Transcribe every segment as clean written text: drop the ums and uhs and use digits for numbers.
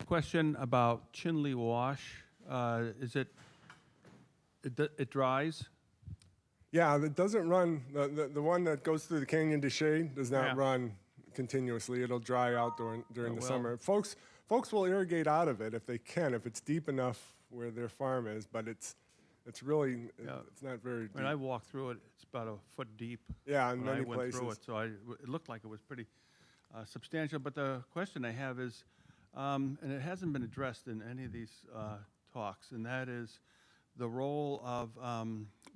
Question about Chinle Wash. It dries? Yeah, it doesn't run, the one that goes through the Canyon de Chelly does not run continuously. It'll dry out during the summer. Folks will irrigate out of it if they can, if it's deep enough where their farm is, but it's really, it's not very deep. When I walked through it, it's about a foot deep. Yeah, in many places. I went through it, so it looked like it was pretty substantial. But the question I have is, and it hasn't been addressed in any of these talks, and that is the role of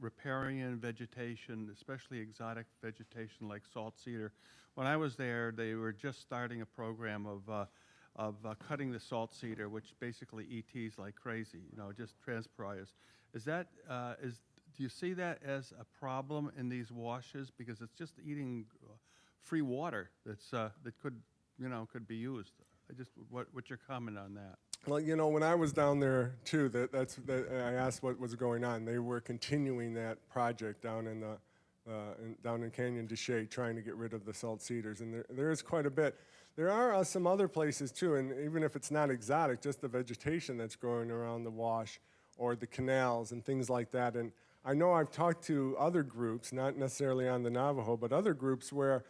riparian vegetation, especially exotic vegetation like salt cedar. When I was there, they were just starting a program of cutting the salt cedar, which basically ETs like crazy, just transpires. Do you see that as a problem in these washes, because it's just eating free water that could be used? What's your comment on that? Well, when I was down there too, I asked what was going on. They were continuing that project down in Canyon de Chelly, trying to get rid of the salt cedars, and there is quite a bit. There are some other places too, and even if it's not exotic, just the vegetation that's growing around the wash or the canals and things like that. And I know I've talked to other groups, not necessarily on the Navajo, but other groups where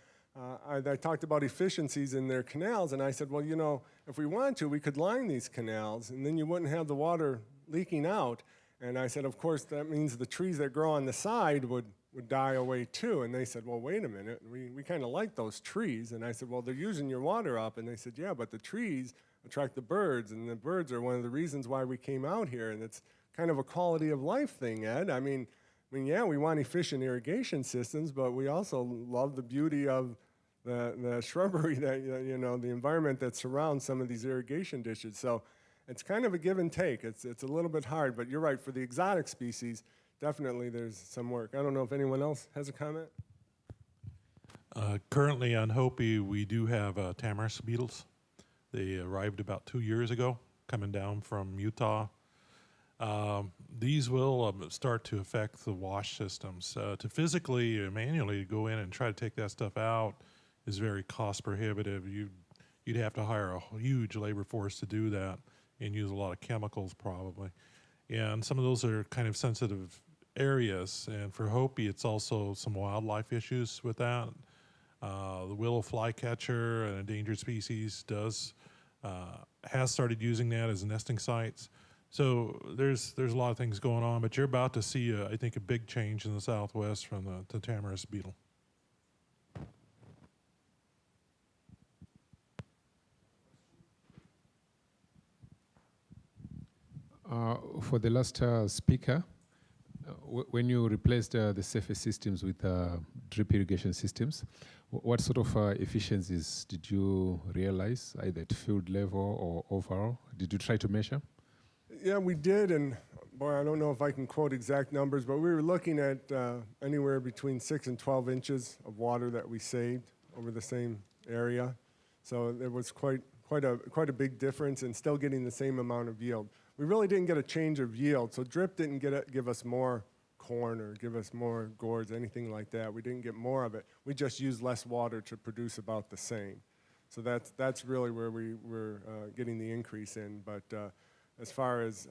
I talked about efficiencies in their canals, and I said, well, if we want to, we could line these canals, and then you wouldn't have the water leaking out. And I said, of course, that means the trees that grow on the side would die away too. And they said, well, wait a minute, we kind of like those trees. And I said, well, they're using your water up. And they said, yeah, but the trees attract the birds, and the birds are one of the reasons why we came out here. And it's kind of a quality of life thing, Ed. I mean, yeah, we want efficient irrigation systems, but we also love the beauty of the shrubbery, that the environment that surrounds some of these irrigation ditches. So it's kind of a give and take. It's a little bit hard, but you're right. For the exotic species, definitely there's some work. I don't know if anyone else has a comment. Currently on Hopi, we do have tamarask beetles. They arrived about 2 years ago, coming down from Utah. These will start to affect the wash systems. To physically, manually go in and try to take that stuff out is very cost prohibitive. You'd have to hire a huge labor force to do that and use a lot of chemicals probably. And some of those are kind of sensitive areas. And for Hopi, it's also some wildlife issues with that. The willow flycatcher, an endangered species, has started using that as nesting sites. So there's a lot of things going on, but you're about to see, I think, a big change in the Southwest from the tamarask beetle. For the last speaker, when you replaced the surface systems with drip irrigation systems, what sort of efficiencies did you realize, either at field level or overall? Did you try to measure? Yeah, we did, and boy, I don't know if I can quote exact numbers, but we were looking at anywhere between 6 and 12 inches of water that we saved over the same area. So it was quite a big difference, and still getting the same amount of yield. We really didn't get a change of yield, so drip didn't give us more corn or give us more gourds, anything like that. We didn't get more of it. We just used less water to produce about the same. So that's really where we were getting the increase in. But as far as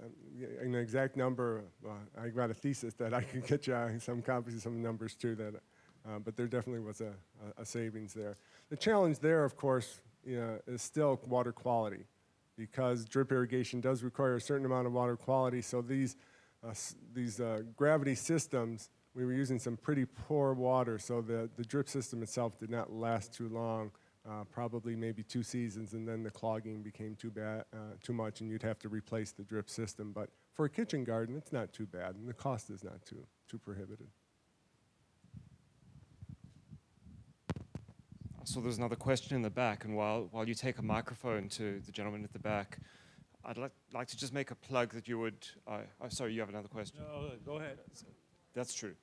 an exact number, I got a thesis that I could get you some copies of some numbers too. But there definitely was a savings there. The challenge there, of course, is still water quality, because drip irrigation does require a certain amount of water quality. So these gravity systems, we were using some pretty poor water, so the drip system itself did not last too long, probably maybe 2 seasons, and then the clogging became too much, and you'd have to replace the drip system. But for a kitchen garden, it's not too bad, and the cost is not too prohibitive. So there's another question in the back, and while you take a microphone to the gentleman at the back, I'd like to just make a plug that you would, oh, sorry, you have another question? No, go ahead. That's true.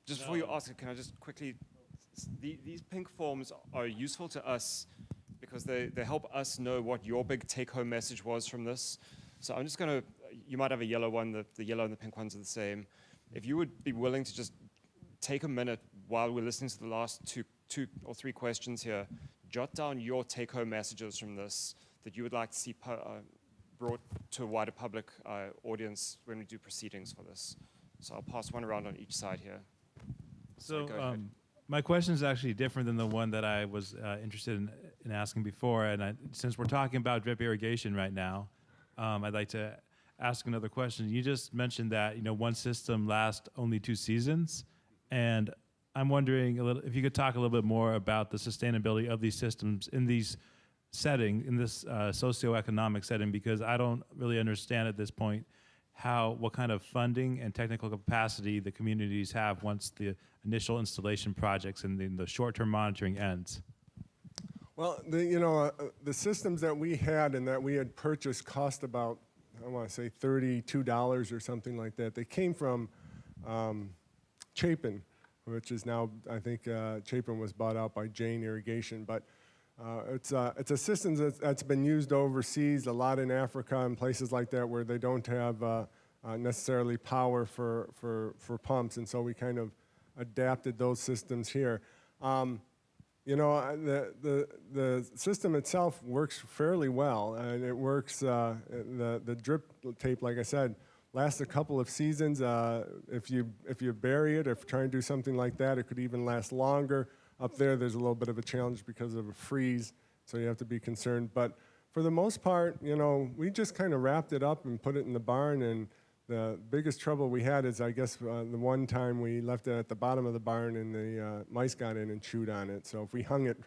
Just before you ask it, can I just quickly, these pink forms are useful to us because they help us know what your big take-home message was from this. So I'm just going to, you might have a yellow one, the yellow and the pink ones are the same. If you would be willing to just take a minute while we're listening to the last two or three questions here, jot down your take-home messages from this. that you would like to see brought to a wider public audience when we do proceedings for this. So I'll pass one around on each side here. So Sorry, go ahead. my question is actually different than the one that I was interested in asking before. And since we're talking about drip irrigation right now, I'd like to ask another question. You just mentioned that one system lasts only 2 seasons, and I'm wondering if you could talk a little bit more about the sustainability of these systems in these in this socioeconomic setting, because I don't really understand at this point what kind of funding and technical capacity the communities have once the initial installation projects and then the short-term monitoring ends. Well, the systems that we had and that we had purchased cost about, I want to say $32 or something like that. They came from Chapin, which is now, I think Chapin was bought out by Jane Irrigation, but it's a system that's been used overseas, a lot in Africa and places like that where they don't have necessarily power for pumps, and so we kind of adapted those systems here. The system itself works fairly well, and it works, the drip tape, like I said, lasts a couple of seasons. If you bury it, if you're trying to do something like that, it could even last longer. Up there, there's a little bit of a challenge because of a freeze, so you have to be concerned. But for the most part, we just kind of wrapped it up and put it in the barn, and the biggest trouble we had is, I guess, the one time we left it at the bottom of the barn and the mice got in and chewed on it. So if we hung it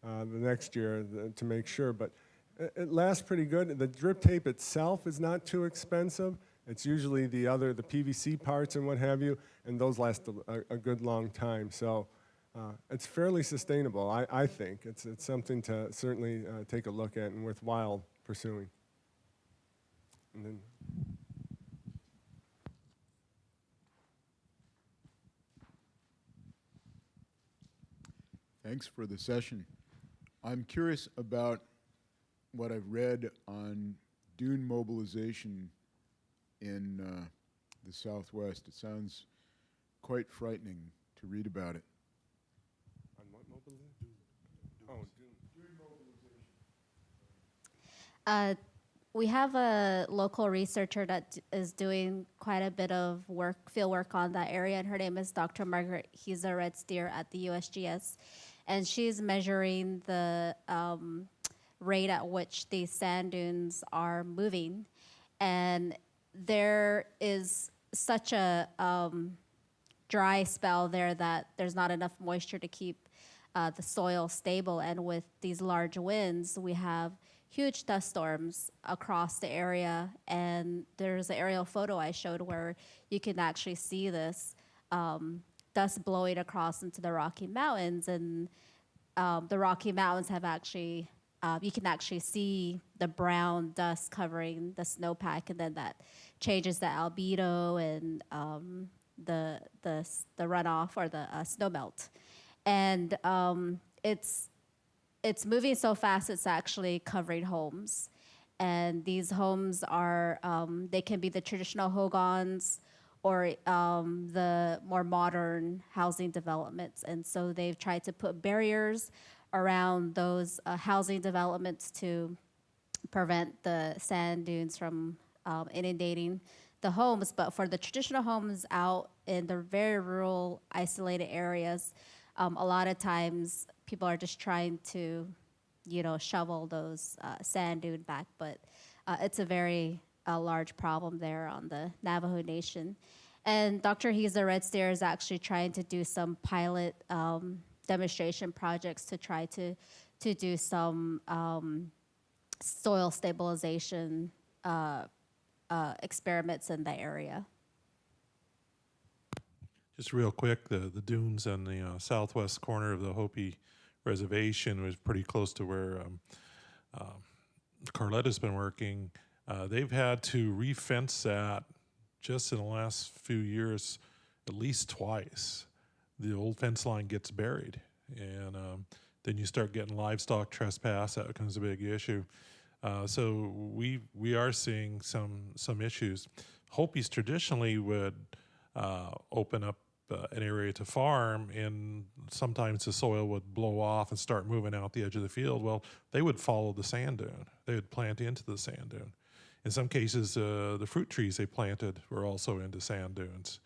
the next year to make sure, but it lasts pretty good. The drip tape itself is not too expensive. It's usually the PVC parts and what have you, and those last a good long time. So it's fairly sustainable, I think. It's something to certainly take a look at and worthwhile pursuing. And then, thanks for the session. I'm curious about what I've read on dune mobilization in the Southwest. It sounds quite frightening to read about it. on what mobilization? Oh, We have a local researcher that is doing quite a bit of field work on that area, and her name is Dr. Margaret. He's a Red Steer at the USGS, and she's measuring the rate at which these sand dunes are moving. And there is such a dry spell there that there's not enough moisture to keep the soil stable. And with these large winds, we have huge dust storms across the area. And there's an aerial photo I showed where you can actually see this dust blowing across into the Rocky Mountains. And the Rocky Mountains have actually, you can actually see the brown dust covering the snowpack, and then that changes the albedo and the runoff or the snowmelt. And it's moving so fast, it's actually covering homes. And these homes are, they can be the traditional hogans or the more modern housing developments. And so they've tried to put barriers around those housing developments to prevent the sand dunes from inundating the homes. But for the traditional homes out in the very rural, isolated areas, a lot of times people are just trying to, shovel those sand dune back. But it's a very large problem there on the Navajo Nation. And Dr. Hiza Red Steer is actually trying to do some pilot demonstration projects to try to do some soil stabilization experiments in the area. Just real quick, the dunes on the southwest corner of the Hopi Reservation was pretty close to where Carletta's been working. They've had to re-fence that just in the last few years at least twice. The old fence line gets buried, and then you start getting livestock trespass. That becomes a big issue. So we are seeing some issues. Hopis traditionally would open up an area to farm, and sometimes the soil would blow off and start moving out the edge of the field. Well, they would follow the sand dune. They would plant into the sand dune. In some cases, the fruit trees they planted were also into sand dunes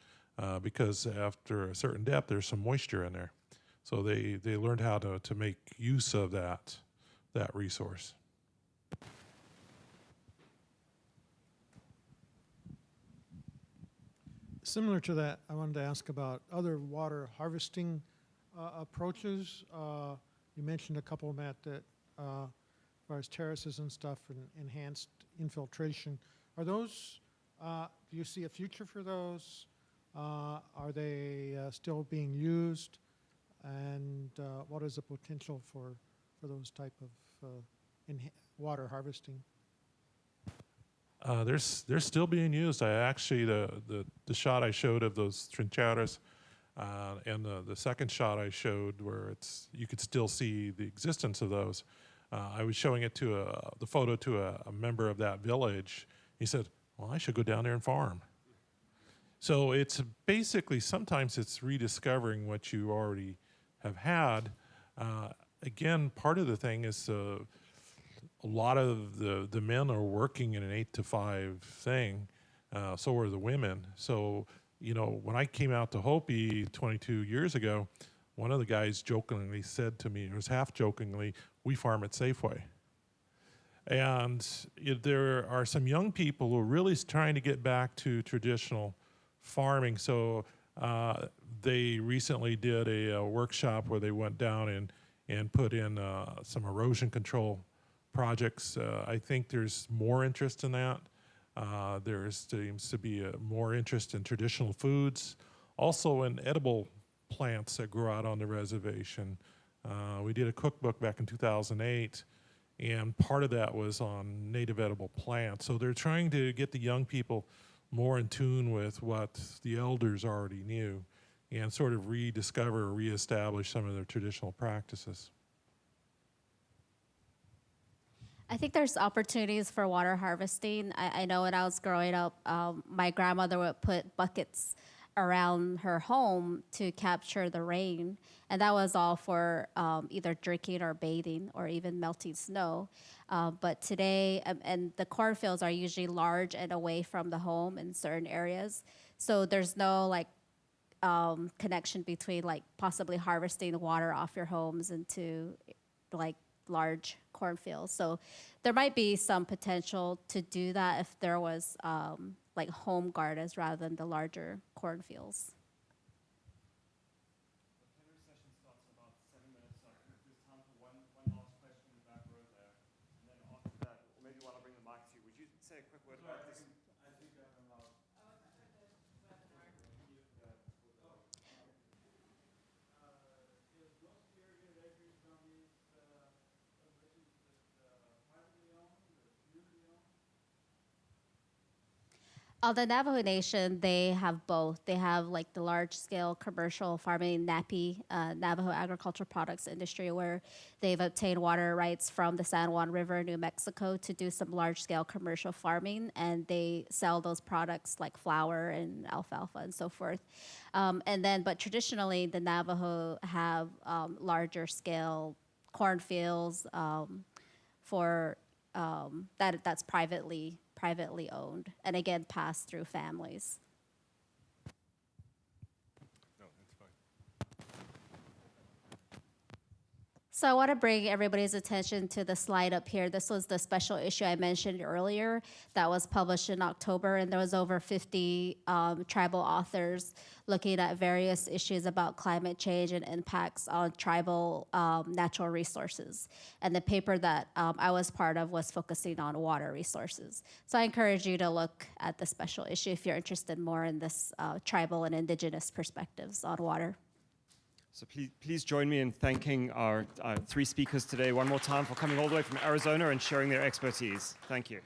because after a certain depth, there's some moisture in there. So they learned how to make use of that resource. Similar to that, I wanted to ask about other water harvesting approaches. You mentioned a couple, Matt, that as far as terraces and stuff and enhanced infiltration. Are those, do you see a future for those? Are they still being used? And what is the potential for those type of water harvesting? They're still being used. I actually, the shot I showed of those trincheras and the second shot I showed where you could still see the existence of those. I was showing it to the photo to a member of that village. He said, well, I should go down there and farm. So it's basically, sometimes it's rediscovering what you already have had. Again, part of the thing is a lot of the men are working in an 8 to 5 thing, so are the women. So, you know, when I came out to Hopi 22 years ago, one of the guys jokingly said to me, it was half jokingly, we farm at Safeway. And there are some young people who are really trying to get back to traditional farming. So they recently did a workshop where they went down and put in some erosion control projects. I think there's more interest in that. There seems to be more interest in traditional foods, also in edible plants that grow out on the reservation. We did a cookbook back in 2008, and part of that was on native edible plants. So they're trying to get the young people more in tune with what the elders already knew and sort of rediscover or reestablish some of their traditional practices. I think there's opportunities for water harvesting. I know when I was growing up, my grandmother would put buckets around her home to capture the rain. And that was all for either drinking or bathing or even melting snow. But today, and the cornfields are usually large and away from the home in certain areas. So there's no like connection between like possibly harvesting water off your homes into like large cornfields. So there might be some potential to do that if there was like home gardens rather than the larger cornfields. The plenary session starts in about 7 minutes, so I think there's time for one last question in the back row there. And then after that, or maybe while I bring the mic to you, would you say a quick word about this? I think I'm allowed. The Navajo Nation, they have both. They have like the large-scale commercial farming, NAPI, Navajo Agricultural Products Industry, where they've obtained water rights from the San Juan River, New Mexico, to do some large-scale commercial farming, and they sell those products like flour and alfalfa and so forth. But traditionally, the Navajo have larger-scale cornfields for that's privately owned, and again, passed through families. No, that's fine. So I want to bring everybody's attention to the slide up here. This was the special issue I mentioned earlier that was published in October, and there was over 50 tribal authors looking at various issues about climate change and impacts on tribal natural resources. And the paper that I was part of was focusing on water resources. So I encourage you to look at the special issue if you're interested more in this tribal and indigenous perspectives on water. So please join me in thanking our 3 speakers today one more time for coming all the way from Arizona and sharing their expertise. Thank you.